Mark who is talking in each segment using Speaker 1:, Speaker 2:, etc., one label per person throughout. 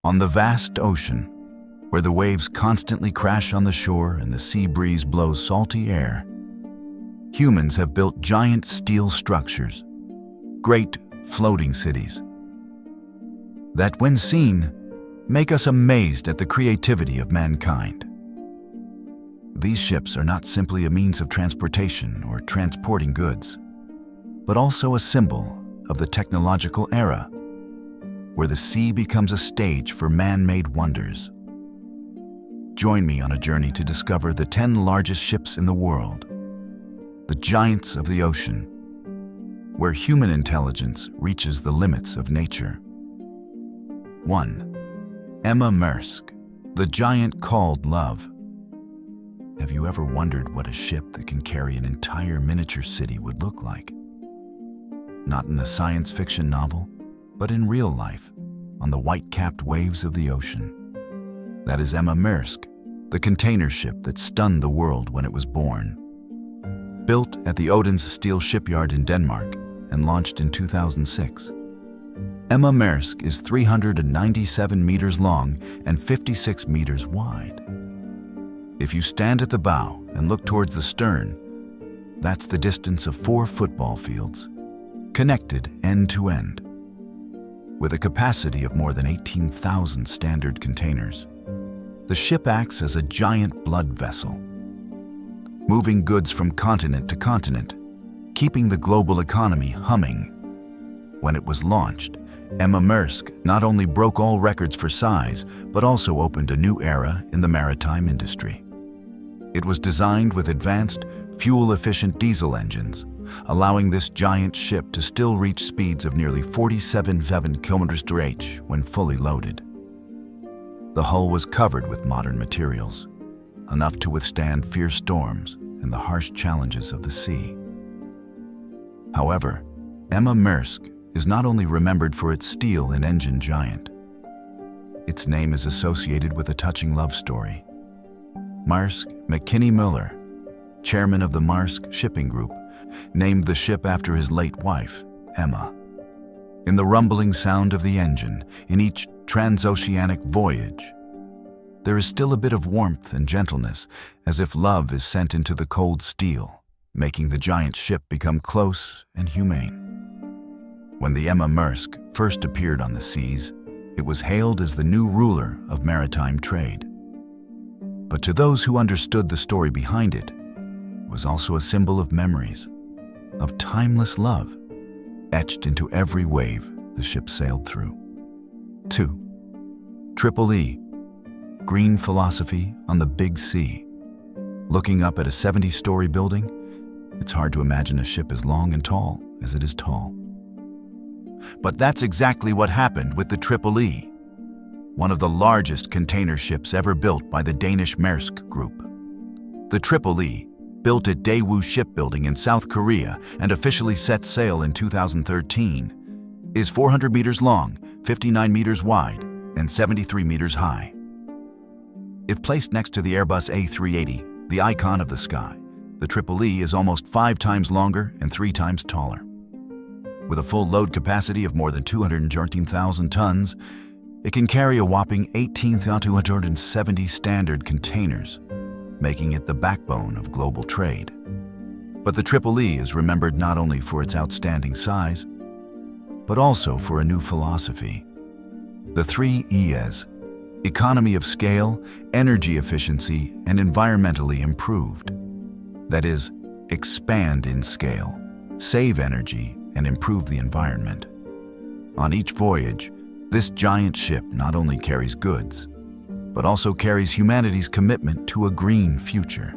Speaker 1: On the vast ocean, where the waves constantly crash on the shore and the sea breeze blows salty air, humans have built giant steel structures, great floating cities, that when seen, make us amazed at the creativity of mankind. These ships are not simply a means of transportation or transporting goods, but also a symbol of the technological era, where the sea becomes a stage for man-made wonders. Join me on a journey to discover the 10 largest ships in the world, the giants of the ocean, where human intelligence reaches the limits of nature. 1. Emma Maersk, the giant called love. Have you ever wondered what a ship that can carry an entire miniature city would look like? Not in a science fiction novel, but in real life, on the white-capped waves of the ocean. That is Emma Maersk, the container ship that stunned the world when it was born. Built at the Odense Steel Shipyard in Denmark and launched in 2006. Emma Maersk is 397 meters long and 56 meters wide. If you stand at the bow and look towards the stern, that's the distance of 4 football fields, connected end to end. With a capacity of more than 18,000 standard containers, the ship acts as a giant blood vessel, moving goods from continent to continent, keeping the global economy humming. When it was launched, Emma Maersk not only broke all records for size, but also opened a new era in the maritime industry. It was designed with advanced, fuel-efficient diesel engines, allowing this giant ship to still reach speeds of nearly 47 km/h when fully loaded. The hull was covered with modern materials, enough to withstand fierce storms and the harsh challenges of the sea. However, Emma Maersk is not only remembered for its steel and engine giant. Its name is associated with a touching love story. Maersk McKinney Møller, chairman of the Maersk shipping group, named the ship after his late wife, Emma. In the rumbling sound of the engine, in each transoceanic voyage, there is still a bit of warmth and gentleness, as if love is sent into the cold steel, making the giant ship become close and humane. When the Emma Maersk first appeared on the seas, it was hailed as the new ruler of maritime trade. But to those who understood the story behind it, it was also a symbol of memories, of timeless love, etched into every wave the ship sailed through. 2. Triple E, green philosophy on the big sea. Looking up at a 70-story building, it's hard to imagine a ship as long and tall as it is tall. But that's exactly what happened with the Triple E, one of the largest container ships ever built by the Danish Maersk Group. The Triple E, built at Daewoo Shipbuilding in South Korea and officially set sail in 2013, is 400 meters long, 59 meters wide, and 73 meters high. If placed next to the Airbus A380, the icon of the sky, the Triple E is almost 5 times longer and 3 times taller. With a full load capacity of more than 213,000 tons, it can carry a whopping 18,270 standard containers, making it the backbone of global trade. But the Triple E is remembered not only for its outstanding size, but also for a new philosophy. The 3 E's: economy of scale, energy efficiency, and environmentally improved. That is, expand in scale, save energy, and improve the environment. On each voyage, this giant ship not only carries goods, but also carries humanity's commitment to a green future.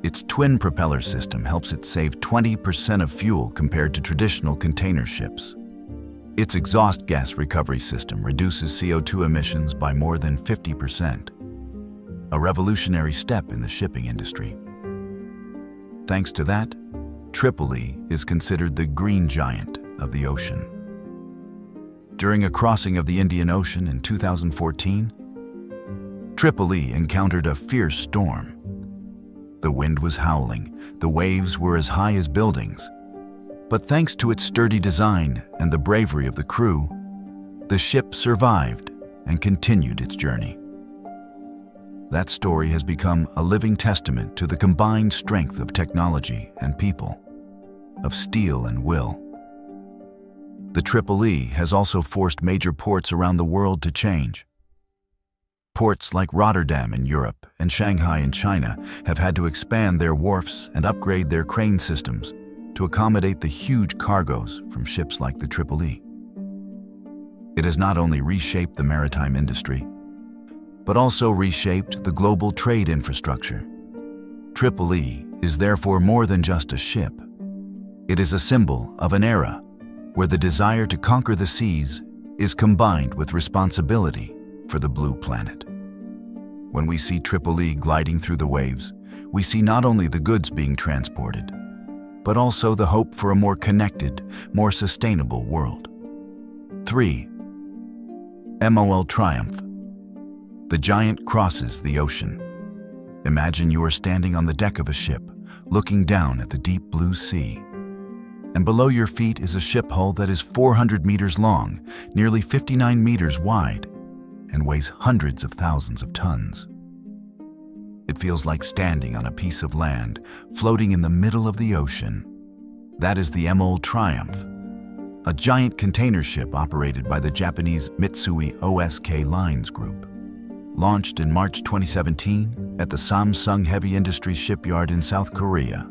Speaker 1: Its twin propeller system helps it save 20% of fuel compared to traditional container ships. Its exhaust gas recovery system reduces CO2 emissions by more than 50%, a revolutionary step in the shipping industry. Thanks to that, Triple E is considered the green giant of the ocean. During a crossing of the Indian Ocean in 2014, Triple E encountered a fierce storm. The wind was howling, the waves were as high as buildings. But thanks to its sturdy design and the bravery of the crew, the ship survived and continued its journey. That story has become a living testament to the combined strength of technology and people, of steel and will. The Triple-E has also forced major ports around the world to change. Ports like Rotterdam in Europe and Shanghai in China have had to expand their wharfs and upgrade their crane systems to accommodate the huge cargoes from ships like the Triple-E. It has not only reshaped the maritime industry, but also reshaped the global trade infrastructure. Triple-E is therefore more than just a ship. It is a symbol of an era where the desire to conquer the seas is combined with responsibility for the blue planet. When we see Triple-E gliding through the waves, we see not only the goods being transported, but also the hope for a more connected, more sustainable world. 3. MOL Triumph. The giant crosses the ocean. Imagine you are standing on the deck of a ship, looking down at the deep blue sea. And below your feet is a ship hull that is 400 meters long, nearly 59 meters wide, and weighs hundreds of thousands of tons. It feels like standing on a piece of land, floating in the middle of the ocean. That is the MOL Triumph, a giant container ship operated by the Japanese Mitsui OSK Lines Group. Launched in March 2017 at the Samsung Heavy Industries shipyard in South Korea,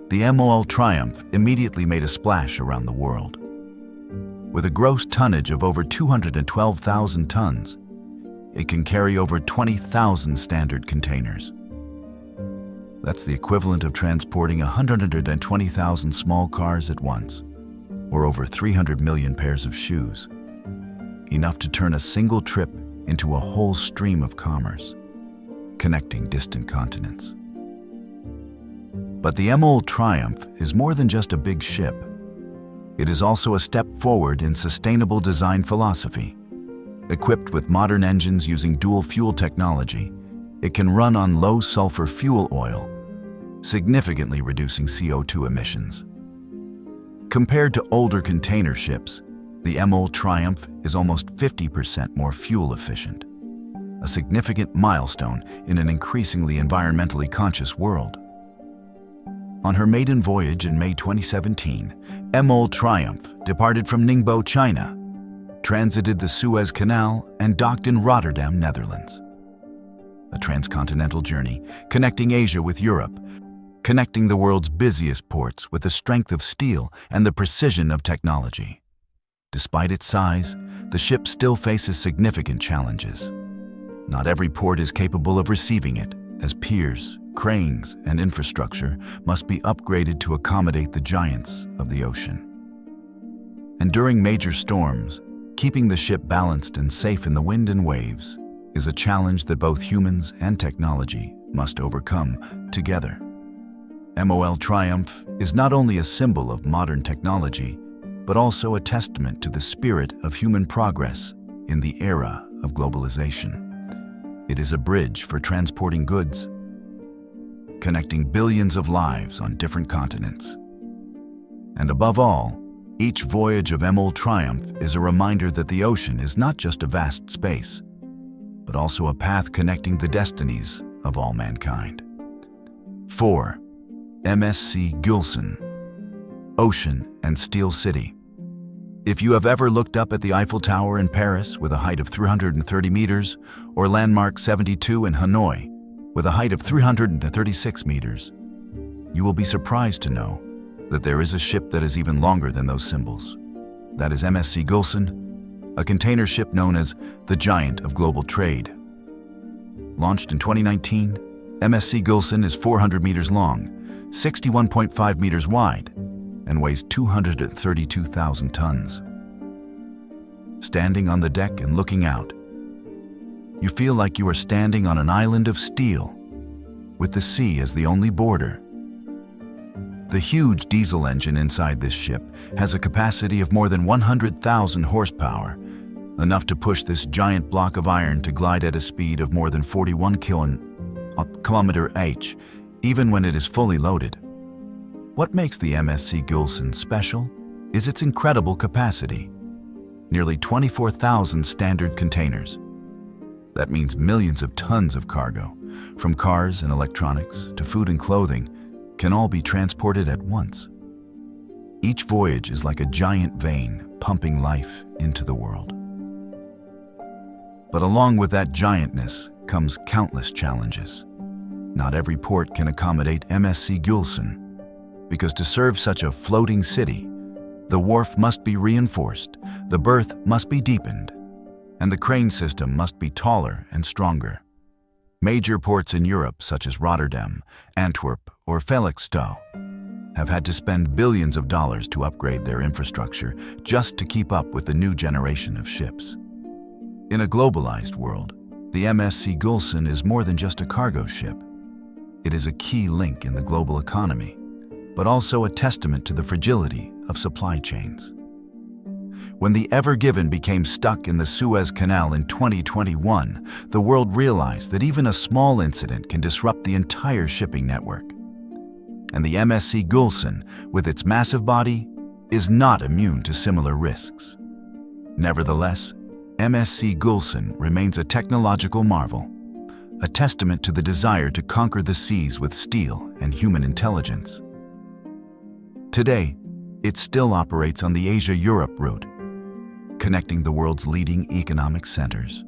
Speaker 1: the MOL Triumph immediately made a splash around the world. With a gross tonnage of over 212,000 tons, it can carry over 20,000 standard containers. That's the equivalent of transporting 120,000 small cars at once, or over 300 million pairs of shoes, enough to turn a single trip into a whole stream of commerce, connecting distant continents. But the MOL Triumph is more than just a big ship. It is also a step forward in sustainable design philosophy. Equipped with modern engines using dual-fuel technology, it can run on low-sulfur fuel oil, significantly reducing CO2 emissions. Compared to older container ships, the MOL Triumph is almost 50% more fuel efficient, a significant milestone in an increasingly environmentally conscious world. On her maiden voyage in May 2017, MOL Triumph departed from Ningbo, China, transited the Suez Canal, and docked in Rotterdam, Netherlands. A transcontinental journey connecting Asia with Europe, connecting the world's busiest ports with the strength of steel and the precision of technology. Despite its size, the ship still faces significant challenges. Not every port is capable of receiving it, as piers, cranes, and infrastructure must be upgraded to accommodate the giants of the ocean. And during major storms, keeping the ship balanced and safe in the wind and waves is a challenge that both humans and technology must overcome together. MOL Triumph is not only a symbol of modern technology, but also a testament to the spirit of human progress in the era of globalization. It is a bridge for transporting goods, connecting billions of lives on different continents. And above all, each voyage of MOL Triumph is a reminder that the ocean is not just a vast space, but also a path connecting the destinies of all mankind. 4. MSC Gülsün, Ocean and Steel City. If you have ever looked up at the Eiffel Tower in Paris with a height of 330 meters, or Landmark 72 in Hanoi with a height of 336 meters, you will be surprised to know that there is a ship that is even longer than those symbols. That is MSC Gülsün, a container ship known as the Giant of Global Trade. Launched in 2019, MSC Gülsün is 400 meters long, 61.5 meters wide, and weighs 232,000 tons. Standing on the deck and looking out, you feel like you are standing on an island of steel, with the sea as the only border. The huge diesel engine inside this ship has a capacity of more than 100,000 horsepower, enough to push this giant block of iron to glide at a speed of more than 41 km/h, even when it is fully loaded. What makes the MSC Gülsün special is its incredible capacity. nearly 24,000 standard containers. That means millions of tons of cargo, from cars and electronics to food and clothing, can all be transported at once. Each voyage is like a giant vein pumping life into the world. But along with that giantness comes countless challenges. Not every port can accommodate MSC Gülsün, because to serve such a floating city, the wharf must be reinforced, the berth must be deepened, and the crane system must be taller and stronger. Major ports in Europe, such as Rotterdam, Antwerp, or Felixstowe, have had to spend billions of dollars to upgrade their infrastructure just to keep up with the new generation of ships. In a globalized world, the MSC Gülsün is more than just a cargo ship. It is a key link in the global economy, but also a testament to the fragility of supply chains. When the Ever Given became stuck in the Suez Canal in 2021, the world realized that even a small incident can disrupt the entire shipping network. And the MSC Gülsün, with its massive body, is not immune to similar risks. Nevertheless, MSC Gülsün remains a technological marvel, a testament to the desire to conquer the seas with steel and human intelligence. Today, it still operates on the Asia-Europe route, connecting the world's leading economic centers.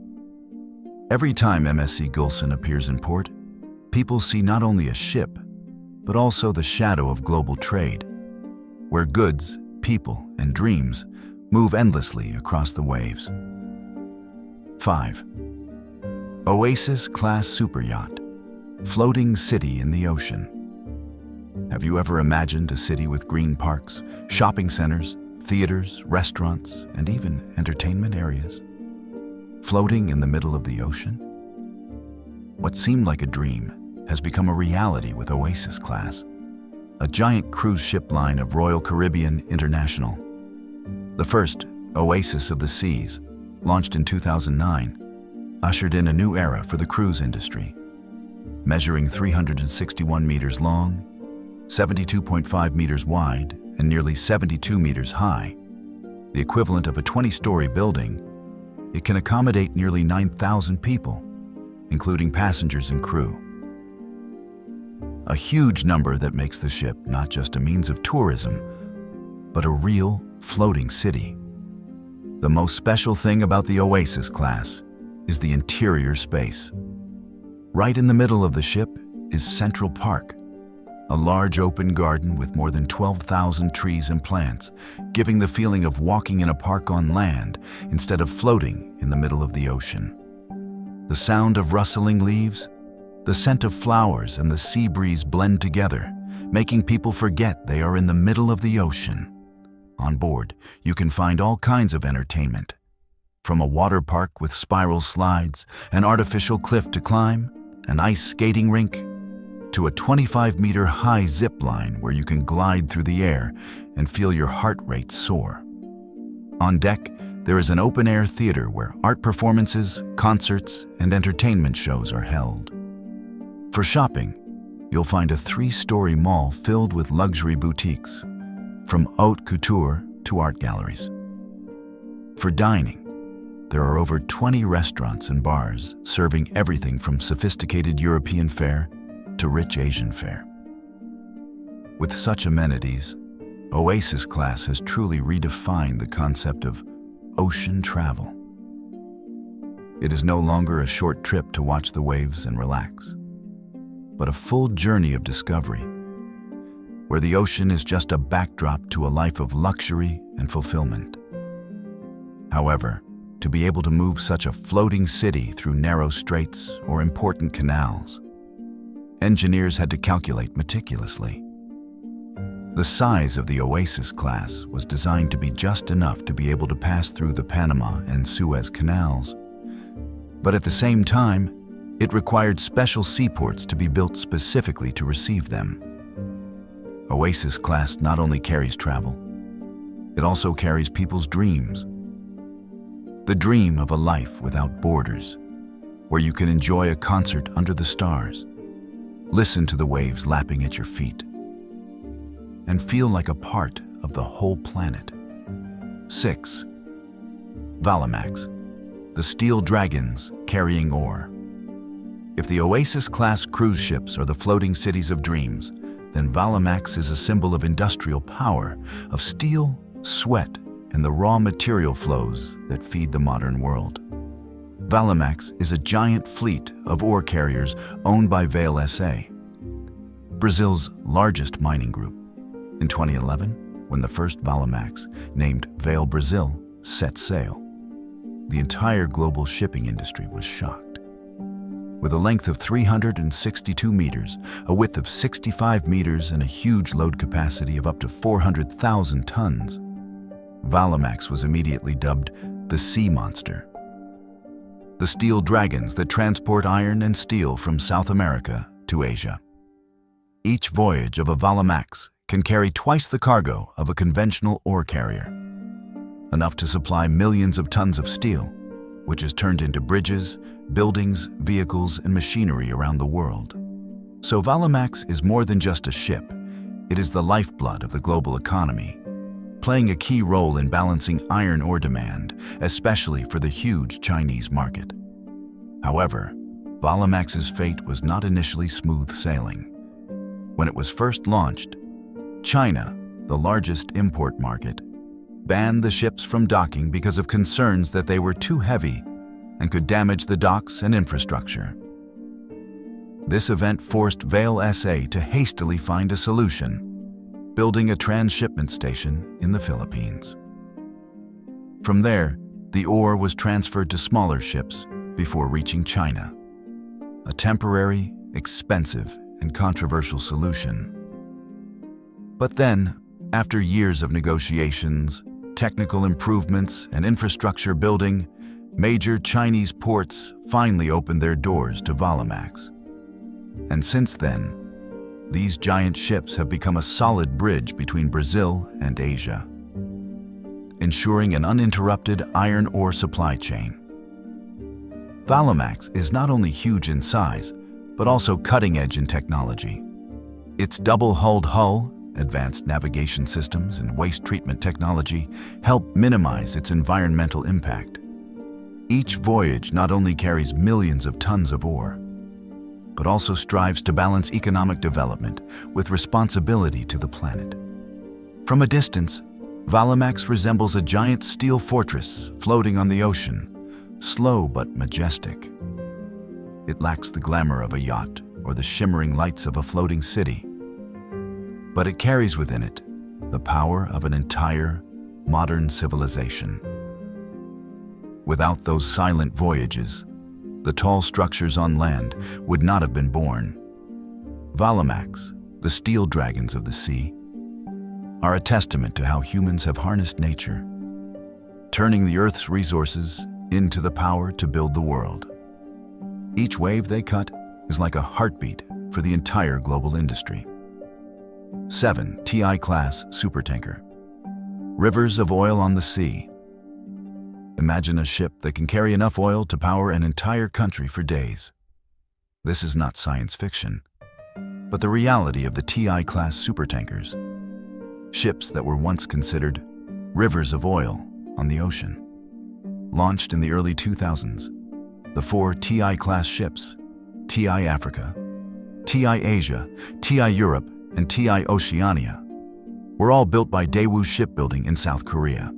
Speaker 1: Every time MSC Gülsün appears in port, people see not only a ship, but also the shadow of global trade, where goods, people, and dreams move endlessly across the waves. 5. Oasis-class superyacht, floating city in the ocean. Have you ever imagined a city with green parks, shopping centers, theaters, restaurants, and even entertainment areas, floating in the middle of the ocean? What seemed like a dream has become a reality with Oasis Class, a giant cruise ship line of Royal Caribbean International. The first, Oasis of the Seas, launched in 2009, ushered in a new era for the cruise industry. Measuring 361 meters long, 72.5 meters wide, and nearly 72 meters high, the equivalent of a 20-story building, it can accommodate nearly 9,000 people, including passengers and crew. A huge number that makes the ship not just a means of tourism, but a real floating city. The most special thing about the Oasis Class is the interior space. Right in the middle of the ship is Central Park, a large open garden with more than 12,000 trees and plants, giving the feeling of walking in a park on land instead of floating in the middle of the ocean. The sound of rustling leaves, the scent of flowers, and the sea breeze blend together, making people forget they are in the middle of the ocean. On board, you can find all kinds of entertainment, from a water park with spiral slides, an artificial cliff to climb, an ice skating rink, to a 25-meter high zip line where you can glide through the air and feel your heart rate soar. On deck, there is an open-air theater where art performances, concerts, and entertainment shows are held. For shopping, you'll find a 3-story mall filled with luxury boutiques, from haute couture to art galleries. For dining, there are over 20 restaurants and bars serving everything from sophisticated European fare to rich Asian fare. With such amenities, Oasis Class has truly redefined the concept of ocean travel. It is no longer a short trip to watch the waves and relax, but a full journey of discovery, where the ocean is just a backdrop to a life of luxury and fulfillment. However, to be able to move such a floating city through narrow straits or important canals, engineers had to calculate meticulously. The size of the Oasis Class was designed to be just enough to be able to pass through the Panama and Suez canals, but at the same time, it required special seaports to be built specifically to receive them. Oasis Class not only carries travel, it also carries people's dreams. The dream of a life without borders, where you can enjoy a concert under the stars, listen to the waves lapping at your feet, and feel like a part of the whole planet. 6. Valemax, the steel dragons carrying ore. If the Oasis-class cruise ships are the floating cities of dreams, then Valemax is a symbol of industrial power, of steel, sweat, and the raw material flows that feed the modern world. Valemax is a giant fleet of ore carriers owned by Vale SA, Brazil's largest mining group. In 2011, when the first Valemax, named Vale Brazil, set sail, the entire global shipping industry was shocked. With a length of 362 meters, a width of 65 meters, and a huge load capacity of up to 400,000 tons, Valemax was immediately dubbed the Sea Monster. The steel dragons that transport iron and steel from South America to Asia. Each voyage of a Valemax can carry twice the cargo of a conventional ore carrier, enough to supply millions of tons of steel, which is turned into bridges, buildings, vehicles, and machinery around the world. So Valemax is more than just a ship. It is the lifeblood of the global economy, playing a key role in balancing iron ore demand, especially for the huge Chinese market. However, Valemax's fate was not initially smooth sailing. When it was first launched, China, the largest import market, banned the ships from docking because of concerns that they were too heavy and could damage the docks and infrastructure. This event forced Vale SA to hastily find a solution, building a transshipment station in the Philippines. From there, the ore was transferred to smaller ships before reaching China, a temporary, expensive, and controversial solution. But then, after years of negotiations, technical improvements, and infrastructure building, major Chinese ports finally opened their doors to Valemax. And since then, these giant ships have become a solid bridge between Brazil and Asia, ensuring an uninterrupted iron ore supply chain. Valemax is not only huge in size, but also cutting-edge in technology. Its double-hulled hull, advanced navigation systems, and waste treatment technology help minimize its environmental impact. Each voyage not only carries millions of tons of ore, but also strives to balance economic development with responsibility to the planet. From a distance, Valemax resembles a giant steel fortress floating on the ocean, slow but majestic. It lacks the glamour of a yacht or the shimmering lights of a floating city, but it carries within it the power of an entire modern civilization. Without those silent voyages, the tall structures on land would not have been born. Valemax, the steel dragons of the sea, are a testament to how humans have harnessed nature, turning the Earth's resources into the power to build the world. Each wave they cut is like a heartbeat for the entire global industry. 7. TI-class supertanker. Rivers of oil on the sea. Imagine a ship that can carry enough oil to power an entire country for days. This is not science fiction, but the reality of the TI-class supertankers. Ships that were once considered rivers of oil on the ocean. Launched in the early 2000s, the 4 TI-class ships, TI Africa, TI Asia, TI Europe, and TI Oceania, were all built by Daewoo Shipbuilding in South Korea.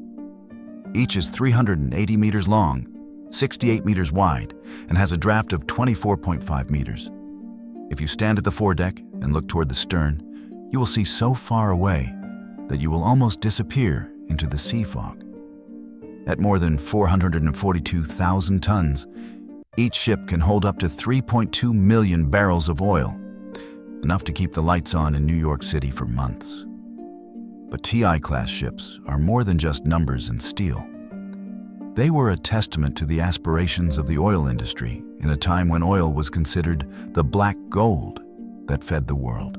Speaker 1: Each is 380 meters long, 68 meters wide, and has a draft of 24.5 meters. If you stand at the foredeck and look toward the stern, you will see so far away that you will almost disappear into the sea fog. At more than 442,000 tons, each ship can hold up to 3.2 million barrels of oil, enough to keep the lights on in New York City for months. But TI-class ships are more than just numbers and steel. They were a testament to the aspirations of the oil industry in a time when oil was considered the black gold that fed the world.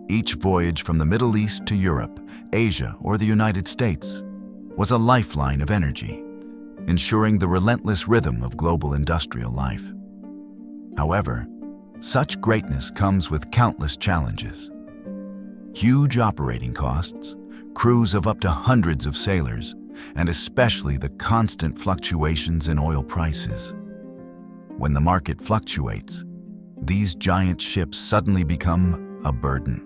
Speaker 1: Each voyage from the Middle East to Europe, Asia, or the United States was a lifeline of energy, ensuring the relentless rhythm of global industrial life. However, such greatness comes with countless challenges. Huge operating costs, crews of up to hundreds of sailors, and especially the constant fluctuations in oil prices. When the market fluctuates, these giant ships suddenly become a burden.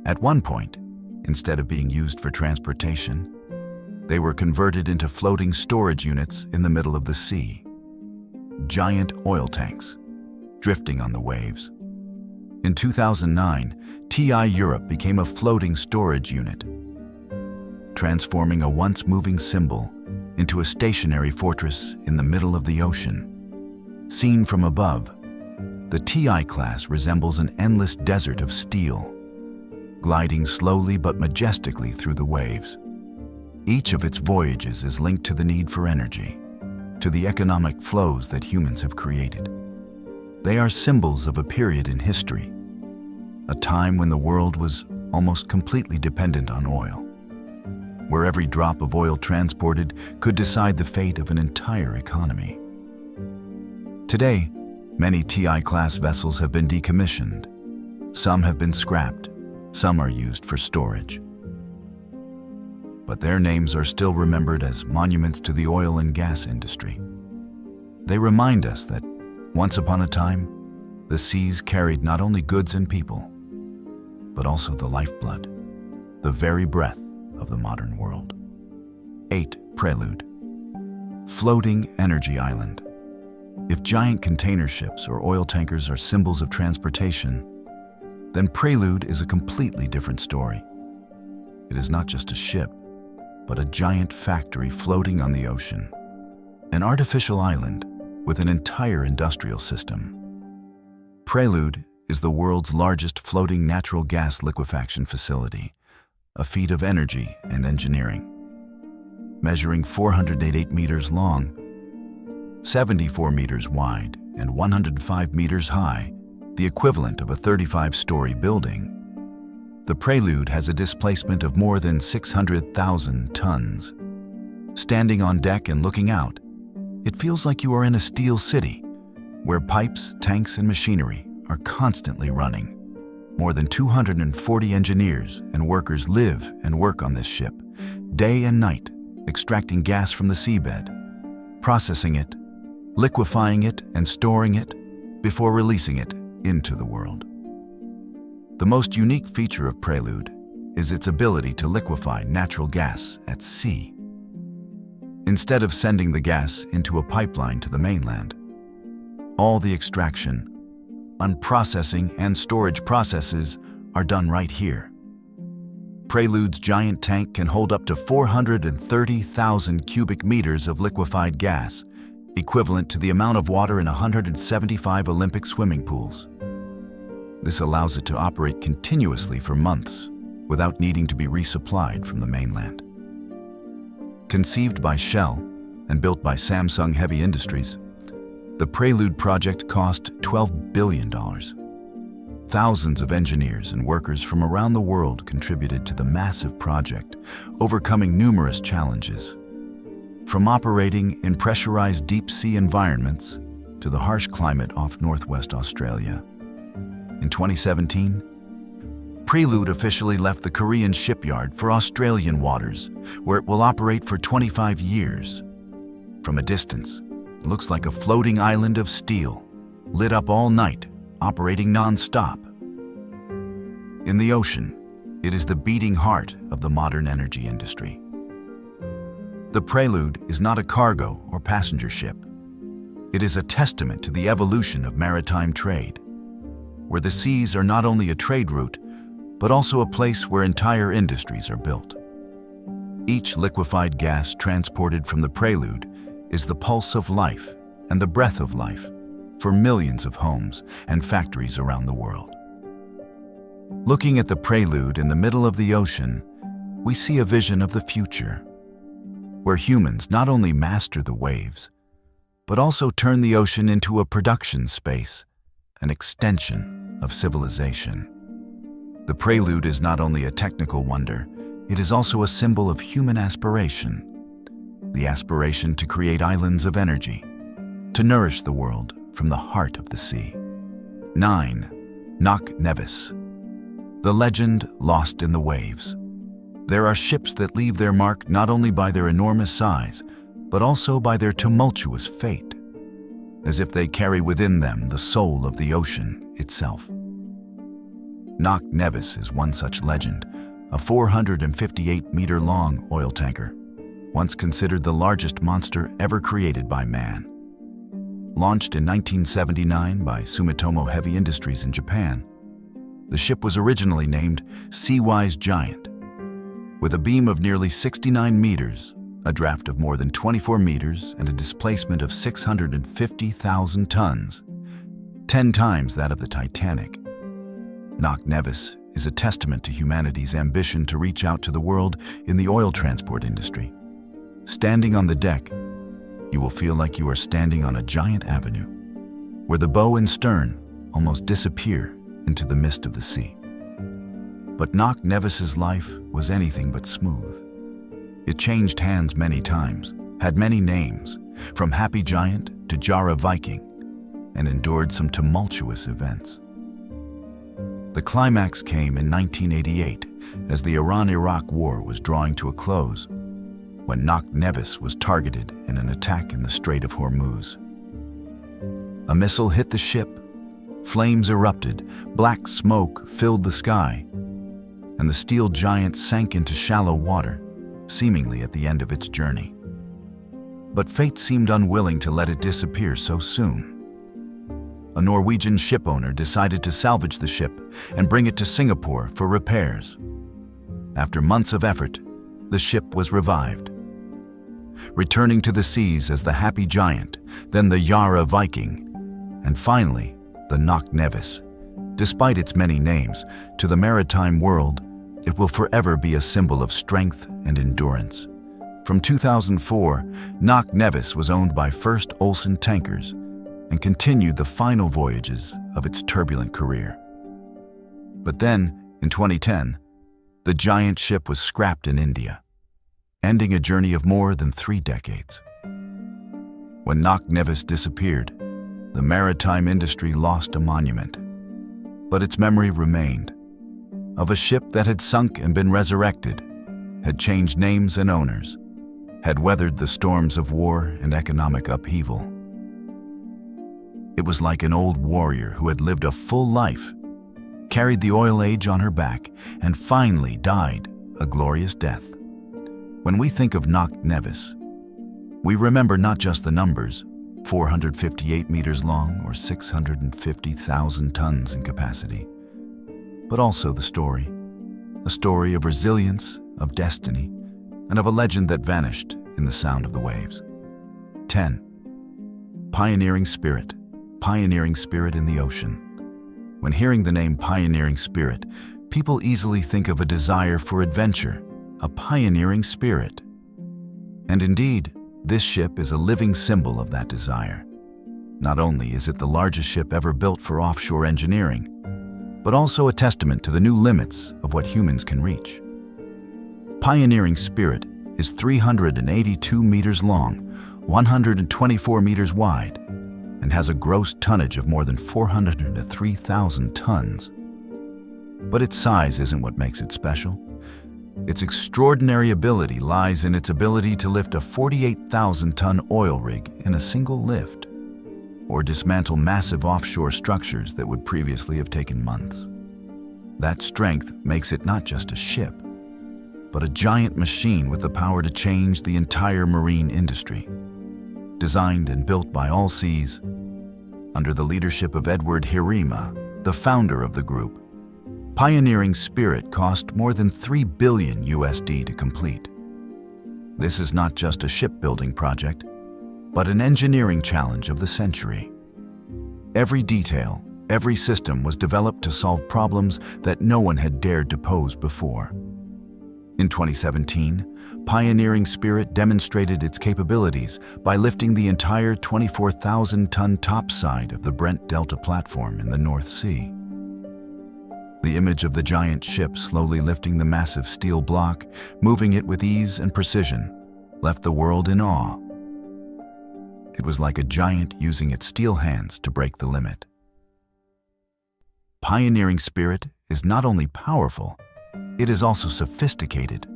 Speaker 1: At one point, instead of being used for transportation, they were converted into floating storage units in the middle of the sea. Giant oil tanks, drifting on the waves. In 2009, TI Europe became a floating storage unit, transforming a once moving symbol into a stationary fortress in the middle of the ocean. Seen from above, the TI class resembles an endless desert of steel, gliding slowly but majestically through the waves. Each of its voyages is linked to the need for energy, to the economic flows that humans have created. They are symbols of a period in history, a time when the world was almost completely dependent on oil, where every drop of oil transported could decide the fate of an entire economy. Today, many TI-class vessels have been decommissioned. Some have been scrapped, some are used for storage. But their names are still remembered as monuments to the oil and gas industry. They remind us that, once upon a time, the seas carried not only goods and people, but also the lifeblood, the very breath of the modern world. 8. Prelude. Floating energy island. If giant container ships or oil tankers are symbols of transportation, then Prelude is a completely different story. It is not just a ship, but a giant factory floating on the ocean, an artificial island with an entire industrial system. Prelude is the world's largest floating natural gas liquefaction facility, a feat of energy and engineering. Measuring 488 meters long, 74 meters wide, and 105 meters high, the equivalent of a 35-story building, the Prelude has a displacement of more than 600,000 tons. Standing on deck and looking out, it feels like you are in a steel city, where pipes, tanks, and machinery are constantly running. More than 240 engineers and workers live and work on this ship, day and night, extracting gas from the seabed, processing it, liquefying it, and storing it before releasing it into the world. The most unique feature of Prelude is its ability to liquefy natural gas at sea. Instead of sending the gas into a pipeline to the mainland, all the extraction, unprocessing, and storage processes are done right here. Prelude's giant tank can hold up to 430,000 cubic meters of liquefied gas, equivalent to the amount of water in 175 Olympic swimming pools. This allows it to operate continuously for months without needing to be resupplied from the mainland. Conceived by Shell and built by Samsung Heavy Industries, the Prelude project cost $12 billion. Thousands of engineers and workers from around the world contributed to the massive project, overcoming numerous challenges. From operating in pressurized deep-sea environments to the harsh climate off northwest Australia. In 2017, Prelude officially left the Korean shipyard for Australian waters, where it will operate for 25 years. From a distance, it looks like a floating island of steel, lit up all night, operating non-stop. In the ocean, it is the beating heart of the modern energy industry. The Prelude is not a cargo or passenger ship. It is a testament to the evolution of maritime trade, where the seas are not only a trade route, but also a place where entire industries are built. Each liquefied gas transported from the Prelude is the pulse of life and the breath of life for millions of homes and factories around the world. Looking at the Prelude in the middle of the ocean, we see a vision of the future, where humans not only master the waves, but also turn the ocean into a production space, an extension of civilization. The Prelude is not only a technical wonder, it is also a symbol of human aspiration. The aspiration to create islands of energy, to nourish the world from the heart of the sea. 9. Knock Nevis. The legend lost in the waves. There are ships that leave their mark not only by their enormous size, but also by their tumultuous fate, as if they carry within them the soul of the ocean itself. Knock Nevis is one such legend, a 458-meter-long oil tanker, once considered the largest monster ever created by man. Launched in 1979 by Sumitomo Heavy Industries in Japan, the ship was originally named Seawise Giant. With a beam of nearly 69 meters, a draft of more than 24 meters, and a displacement of 650,000 tons, 10 times that of the Titanic, Knock Nevis is a testament to humanity's ambition to reach out to the world in the oil transport industry. Standing on the deck, you will feel like you are standing on a giant avenue, where the bow and stern almost disappear into the mist of the sea. But Knock Nevis's life was anything but smooth. It changed hands many times, had many names, from Happy Giant to Jara Viking, and endured some tumultuous events. The climax came in 1988 as the Iran-Iraq War was drawing to a close, when Knock Nevis was targeted in an attack in the Strait of Hormuz. A missile hit the ship, flames erupted, black smoke filled the sky, and the steel giant sank into shallow water, seemingly at the end of its journey. But fate seemed unwilling to let it disappear so soon. A Norwegian shipowner decided to salvage the ship and bring it to Singapore for repairs. After months of effort, the ship was revived, returning to the seas as the Happy Giant, then the Jara Viking, and finally, the Knock Nevis. Despite its many names, to the maritime world, it will forever be a symbol of strength and endurance. From 2004, Knock Nevis was owned by First Olsen Tankers and continued the final voyages of its turbulent career. But then, in 2010, the giant ship was scrapped in India, ending a journey of more than 3 decades. When Knock Nevis disappeared, the maritime industry lost a monument, but its memory remained, of a ship that had sunk and been resurrected, had changed names and owners, had weathered the storms of war and economic upheaval. It was like an old warrior who had lived a full life, carried the oil age on her back, and finally died a glorious death. When we think of Knock Nevis, we remember not just the numbers, 458 meters long or 650,000 tons in capacity, but also the story. A story of resilience, of destiny, and of a legend that vanished in the sound of the waves. 10. Pioneering spirit. Pioneering spirit in the ocean. When hearing the name pioneering spirit, people easily think of a desire for adventure, a pioneering spirit. And indeed, this ship is a living symbol of that desire. Not only is it the largest ship ever built for offshore engineering, but also a testament to the new limits of what humans can reach. Pioneering Spirit is 382 meters long, 124 meters wide, and has a gross tonnage of more than 403,000 tons. But its size isn't what makes it special. Its extraordinary ability lies in its ability to lift a 48,000-ton oil rig in a single lift, or dismantle massive offshore structures that would previously have taken months. That strength makes it not just a ship, but a giant machine with the power to change the entire marine industry. Designed and built by Allseas, under the leadership of Edward Hirima, the founder of the group, Pioneering Spirit cost more than $3 billion to complete. This is not just a shipbuilding project, but an engineering challenge of the century. Every detail, every system was developed to solve problems that no one had dared to pose before. In 2017, Pioneering Spirit demonstrated its capabilities by lifting the entire 24,000-ton topside of the Brent Delta platform in the North Sea. The image of the giant ship slowly lifting the massive steel block, moving it with ease and precision, left the world in awe. It was like a giant using its steel hands to break the limit. Pioneering Spirit is not only powerful, it is also sophisticated,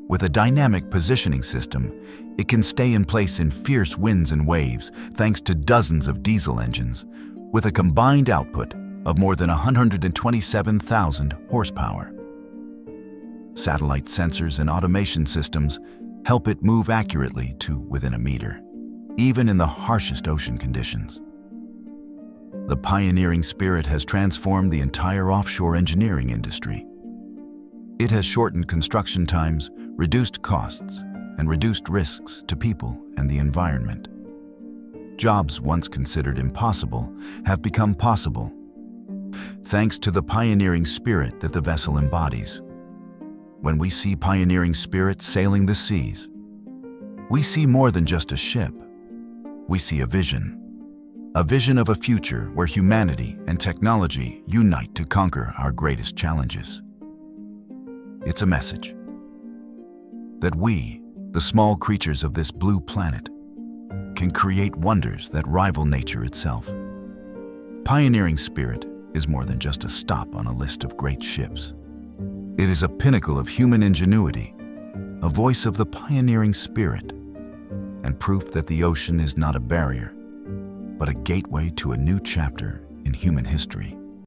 Speaker 1: With a dynamic positioning system, it can stay in place in fierce winds and waves thanks to dozens of diesel engines, with a combined output of more than 127,000 horsepower. Satellite sensors and automation systems help it move accurately to within a meter, even in the harshest ocean conditions. The pioneering spirit has transformed the entire offshore engineering industry. It has shortened construction times, reduced costs, and reduced risks to people and the environment. Jobs once considered impossible have become possible, thanks to the pioneering spirit that the vessel embodies. When we see pioneering spirit sailing the seas, we see more than just a ship. We see a vision of a future where humanity and technology unite to conquer our greatest challenges. It's a message that we, the small creatures of this blue planet, can create wonders that rival nature itself. Pioneering spirit is more than just a stop on a list of great ships. It is a pinnacle of human ingenuity, a voice of the pioneering spirit, and proof that the ocean is not a barrier, but a gateway to a new chapter in human history.